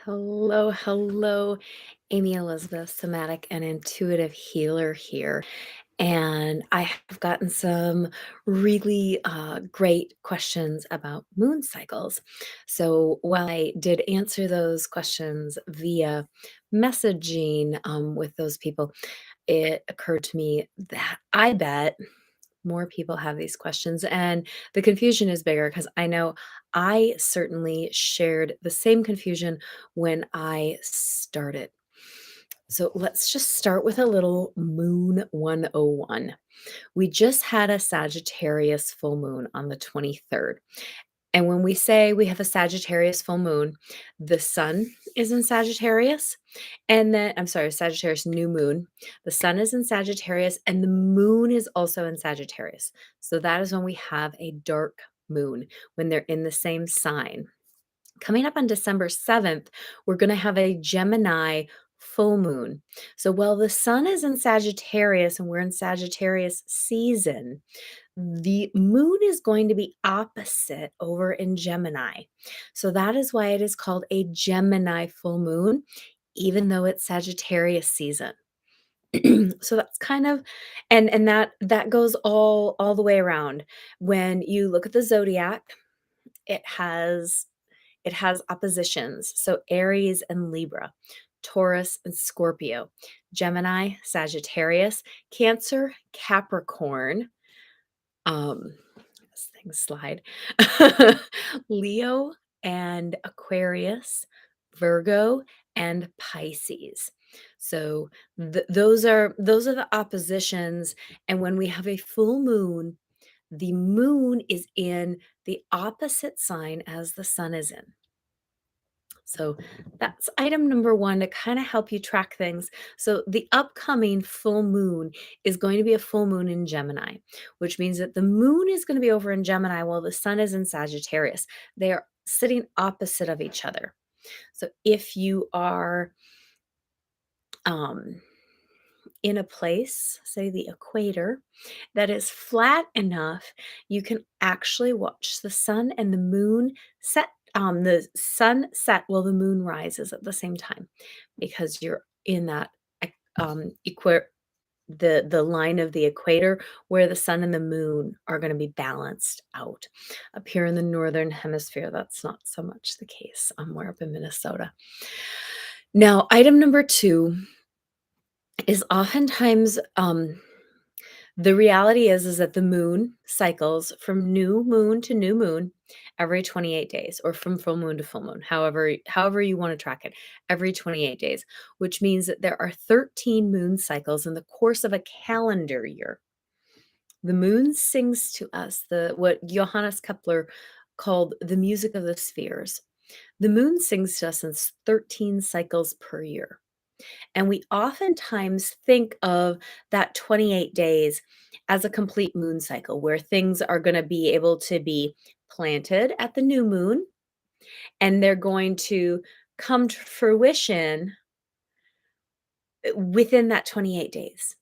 Hello, hello. Amy Elizabeth, somatic and intuitive healer here. And I have gotten some really great questions about moon cycles. So while I did answer those questions via messaging with those people, it occurred to me that I bet more people have these questions and the confusion is bigger because I know I certainly shared the same confusion when I started. So let's just start with a little moon 101. We just had a Sagittarius full moon on the 23rd. And when we say we have a Sagittarius full moon, the sun is in Sagittarius. And then, I'm sorry, Sagittarius new moon. The sun is in Sagittarius and the moon is also in Sagittarius. So that is when we have a dark moon, when they're in the same sign. Coming up on December 7th, we're going to have a Gemini full moon. So while the sun is in Sagittarius and we're in Sagittarius season, the moon is going to be opposite over in Gemini. So that is why it is called a Gemini full moon, even though it's Sagittarius season. So that's kind of and that goes all the way around. When you look at the zodiac, it has it has oppositions. So Aries and Libra, Taurus and Scorpio, Gemini, Sagittarius, Cancer, Capricorn, um, as things slide, Leo and Aquarius, Virgo and Pisces. So those are the oppositions. And when we have a full moon, the moon is in the opposite sign as the sun is in. So that's item number one to kind of help you track things. So the upcoming full moon is going to be a full moon in Gemini, which means that the moon is going to be over in Gemini while the sun is in Sagittarius. They are sitting opposite of each other. So if you are um, in a place, say the equator, that is flat enough, you can actually watch the sun and the moon set. The sun set while the moon rises at the same time, because you're in that equa- the line of the equator where the sun and the moon are going to be balanced out. Up here in the northern hemisphere, that's not so much the case. We're up in Minnesota. Now, item number two is oftentimes the reality is that the moon cycles from new moon to new moon every 28 days, or from full moon to full moon, however you want to track it, every 28 days, which means that there are 13 moon cycles in the course of a calendar year. The moon sings to us the what Johannes Kepler called the music of the spheres. The moon sings to us in 13 cycles per year. And we oftentimes think of that 28 days as a complete moon cycle where things are going to be able to be planted at the new moon and they're going to come to fruition within that 28 days.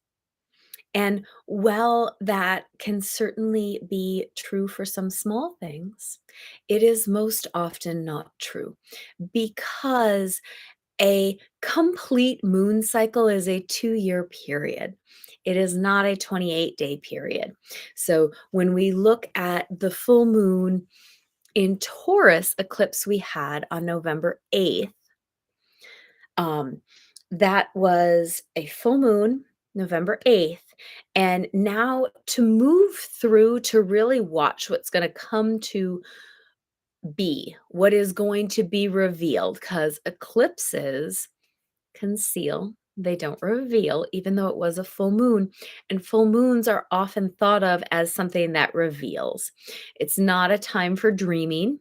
And while that can certainly be true for some small things, it is most often not true, because a complete moon cycle is a 2-year period. It is not a 28-day period. So when we look at the full moon in Taurus eclipse we had on November 8th, um, that was a full moon, November 8th. And now to move through to really watch what's going to come to be, what is going to be revealed, because eclipses conceal, they don't reveal, even though it was a full moon. And full moons are often thought of as something that reveals. It's not a time for dreaming.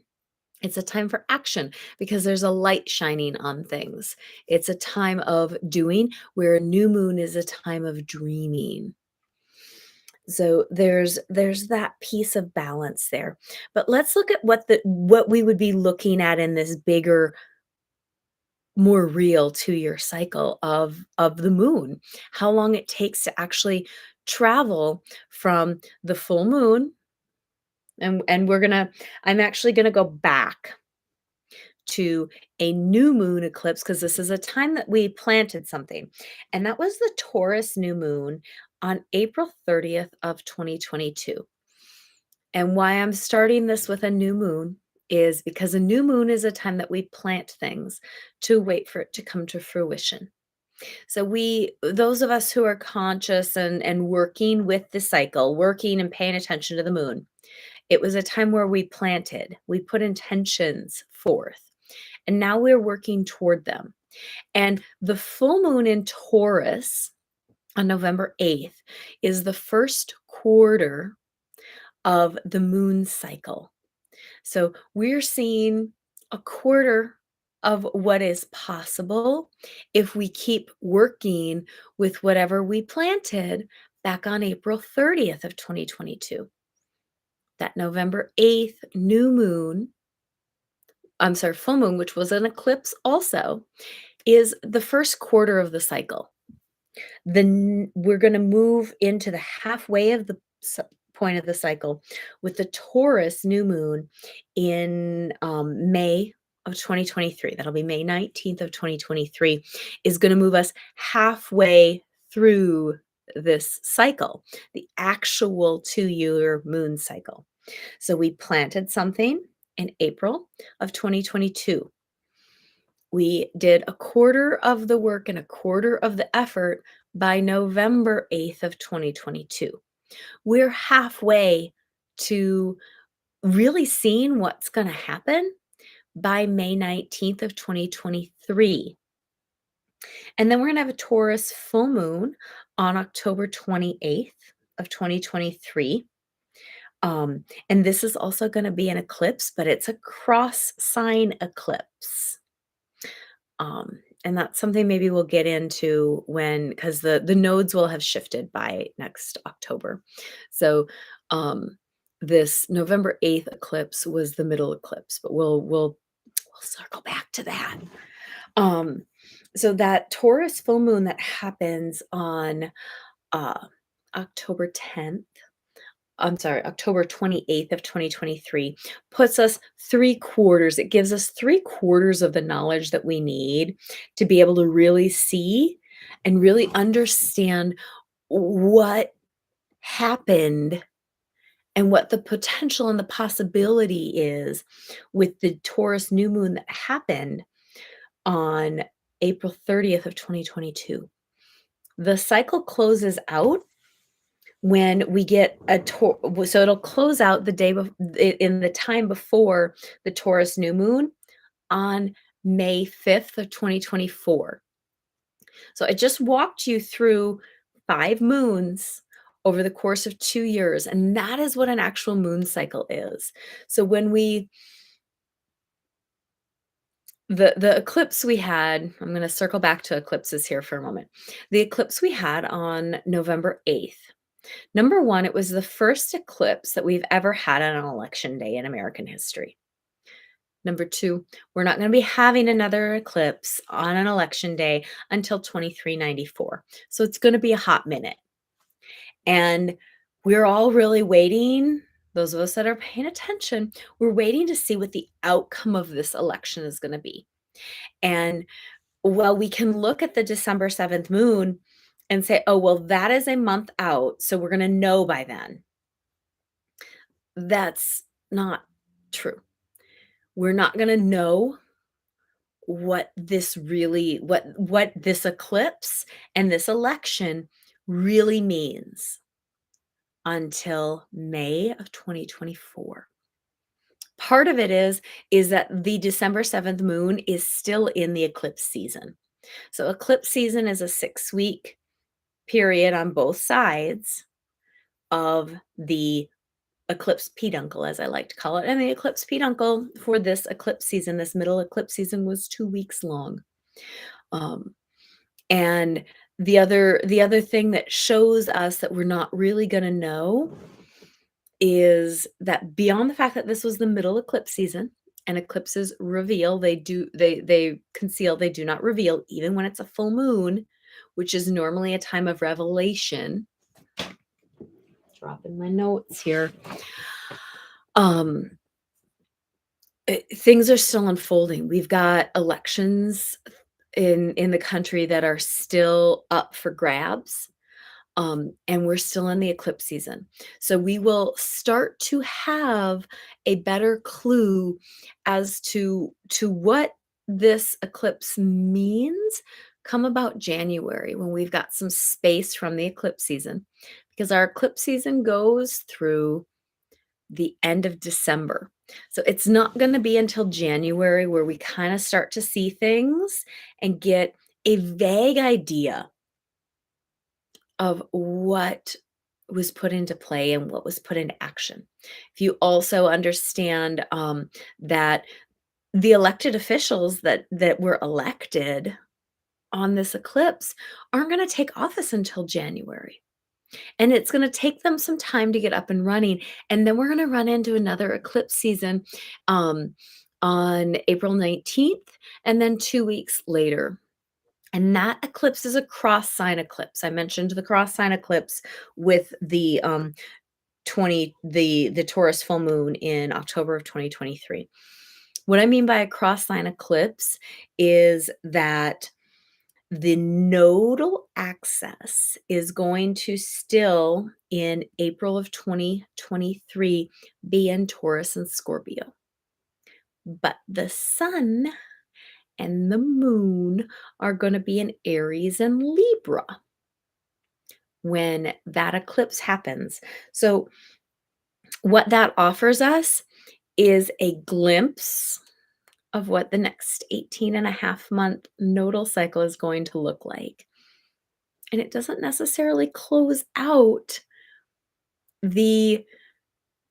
It's a time for action because there's a light shining on things. It's a time of doing, where a new moon is a time of dreaming. So there's that piece of balance there. But let's look at what we would be looking at in this bigger, more real 2-year cycle of the moon. How long it takes to actually travel from the full moon, and I'm actually gonna go back to a new moon eclipse because this is a time that we planted something. And that was the Taurus new moon on April 30th of 2022. And why I'm starting this with a new moon is because a new moon is a time that we plant things to wait for it to come to fruition. So those of us who are conscious and working with the cycle, working and paying attention to the moon, it was a time where we planted, we put intentions forth, and now we're working toward them. And the full moon in Taurus on November 8th is the first quarter of the moon cycle. So we're seeing a quarter of what is possible if we keep working with whatever we planted back on April 30th of 2022. That November 8th new moon, I'm sorry, full moon, which was an eclipse also, is the first quarter of the cycle. Then we're going to move into the halfway of the point of the cycle with the Taurus new moon in May of 2023. That'll be May 19th of 2023, is going to move us halfway through this cycle, the actual 2-year moon cycle. So we planted something in April of 2022. We did a quarter of the work and a quarter of the effort by November 8th of 2022. We're halfway to really seeing what's going to happen by May 19th of 2023. And then we're going to have a Taurus full moon on October 28th of 2023. And this is also going to be an eclipse, but it's a cross sign eclipse. And that's something maybe we'll get into because the nodes will have shifted by next October. So this November 8th eclipse was the middle eclipse, but we'll circle back to that. So that Taurus full moon that happens on October 10th, I'm sorry, October 28th of 2023 puts us 3/4. It gives us 3/4 of the knowledge that we need to be able to really see and really understand what happened and what the potential and the possibility is with the Taurus new moon that happened on April 30th of 2022. The cycle closes out when we get so it'll close out the day in the time before the Taurus new moon on May 5th of 2024. So I just walked you through 5 moons over the course of 2 years, and that is what an actual moon cycle is. So when the eclipse we had, I'm going to circle back to eclipses here for a moment. The eclipse we had on November 8th. Number 1, it was the first eclipse that we've ever had on an election day in American history. Number 2, we're not going to be having another eclipse on an election day until 2394. So it's going to be a hot minute. And we're all really waiting, those of us that are paying attention, we're waiting to see what the outcome of this election is going to be. And while we can look at the December 7th moon and say, oh, well, that is a month out, so we're going to know by then. That's not true. We're not going to know what this eclipse and this election really means until May of 2024. Part of it is that the December 7th moon is still in the eclipse season. So eclipse season is a 6-week period on both sides of the eclipse peduncle, as I like to call it. And the eclipse peduncle for this eclipse season, this middle eclipse season, was 2 weeks long. And the other thing that shows us that we're not really going to know is that beyond the fact that this was the middle eclipse season, and eclipses reveal, they conceal, they do not reveal, even when it's a full moon, which is normally a time of revelation. Dropping my notes here. Things are still unfolding. We've got elections in the country that are still up for grabs. And we're still in the eclipse season. So we will start to have a better clue as to what this eclipse means come about January when we've got some space from the eclipse season because our eclipse season goes through the end of December. So it's not going to be until January where we kind of start to see things and get a vague idea of what was put into play and what was put into action. If you also understand that the elected officials that were elected on this eclipse aren't going to take office until January. And it's going to take them some time to get up and running. And then we're going to run into another eclipse season um, on April 19th, and then 2 weeks later. And that eclipse is a cross sign eclipse. I mentioned the cross sign eclipse with the 20 the Taurus full moon in October of 2023. What I mean by a cross sign eclipse is that the nodal axis is going to still in April of 2023 be in Taurus and Scorpio. But the sun and the moon are going to be in Aries and Libra when that eclipse happens. So, what that offers us is a glimpse of what the next 18 and a half month nodal cycle is going to look like. And it doesn't necessarily close out the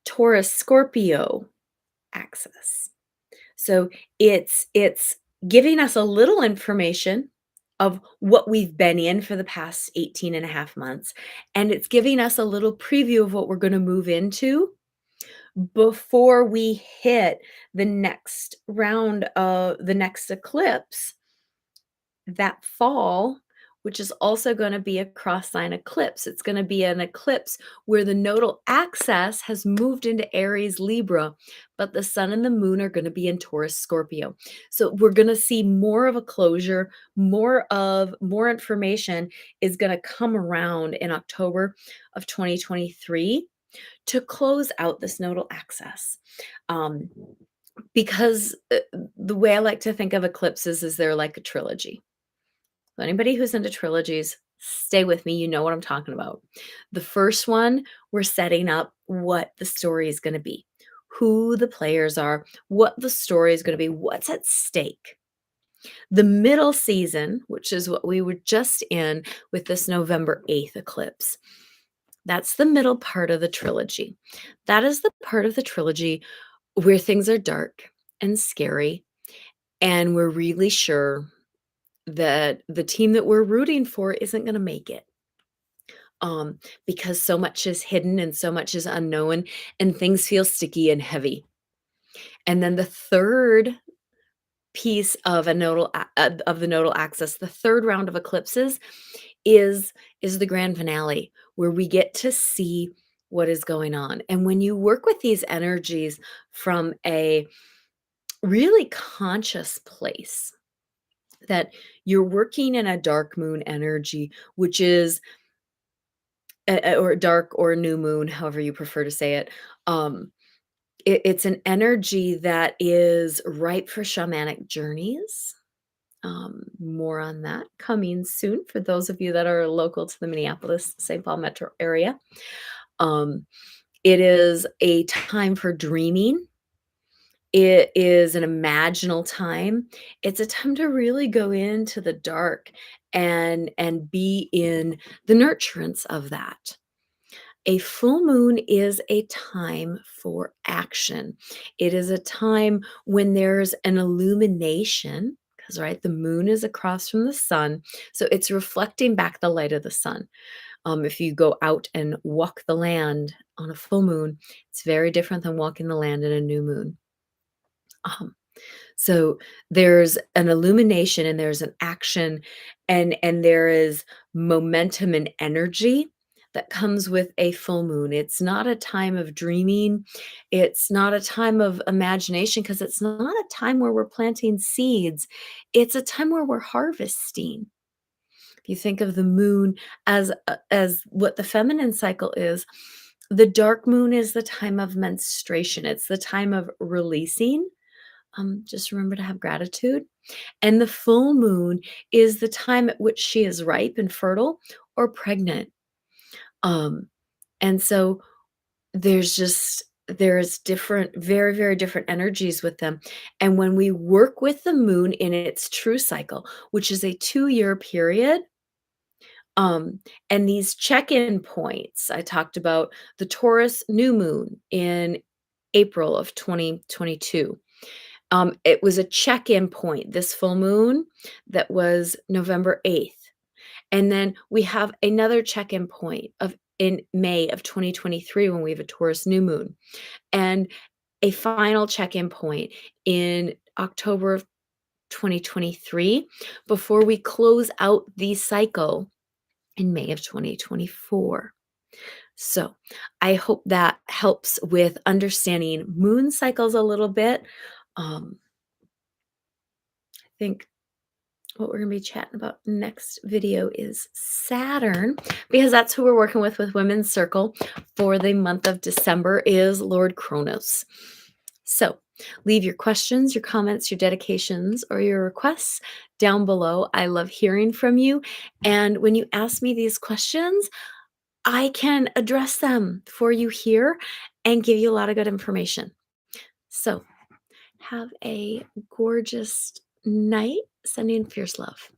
Taurus Scorpio axis. So it's giving us a little information of what we've been in for the past 18 and a half months. And it's giving us a little preview of what we're going to move into before we hit the next round of the next eclipse that fall, which is also going to be a cross sign eclipse. It's going to be an eclipse where the nodal axis has moved into Aries Libra, but the sun and the moon are going to be in Taurus Scorpio. So we're going to see more of a closure, more information is going to come around in October of 2023 to close out this nodal axis. Um, because the way I like to think of eclipses is they're like a trilogy. So anybody who's into trilogies, stay with me. You know what I'm talking about. The first one, we're setting up what the story is going to be, who the players are, what the story is going to be, what's at stake. The middle season, which is what we were just in with this November 8th eclipse, that's the middle part of the trilogy. That is the part of the trilogy where things are dark and scary, and we're really sure that the team that we're rooting for isn't gonna make it, because so much is hidden and so much is unknown, and things feel sticky and heavy. And then the third piece of a nodal of the nodal axis, the third round of eclipses is the grand finale, where we get to see what is going on. And when you work with these energies from a really conscious place, that you're working in a dark moon energy, which is or dark or new moon, however you prefer to say it. It's an energy that is ripe for shamanic journeys. More on that coming soon for those of you that are local to the Minneapolis, St. Paul metro area. Um, it is a time for dreaming. It is an imaginal time. It's a time to really go into the dark and be in the nurturance of that. A full moon is a time for action. It is a time when there's an illumination, because, right, the moon is across from the sun. So it's reflecting back the light of the sun. If you go out and walk the land on a full moon, it's very different than walking the land in a new moon. Um, so there's an illumination and there's an action and there is momentum and energy that comes with a full moon. It's not a time of dreaming. It's not a time of imagination because it's not a time where we're planting seeds. It's a time where we're harvesting. If you think of the moon as what the feminine cycle is, the dark moon is the time of menstruation. It's the time of releasing. Just remember to have gratitude. And the full moon is the time at which she is ripe and fertile or pregnant. Um, and so there's different, very, very different energies with them. And when we work with the moon in its true cycle, which is a 2-year period, um, and these check-in points, I talked about the Taurus new moon in April of 2022. It was a check-in point, this full moon that was November 8th. And then we have another check-in point of in May of 2023 when we have a Taurus new moon, and a final check-in point in October of 2023 before we close out the cycle in May of 2024. So, I hope that helps with understanding moon cycles a little bit. I think what we're going to be chatting about next video is Saturn, because that's who we're working with Women's Circle for the month of December is Lord Kronos. So leave your questions, your comments, your dedications, or your requests down below. I love hearing from you. And when you ask me these questions, I can address them for you here and give you a lot of good information. So have a gorgeous night. Sending fierce love.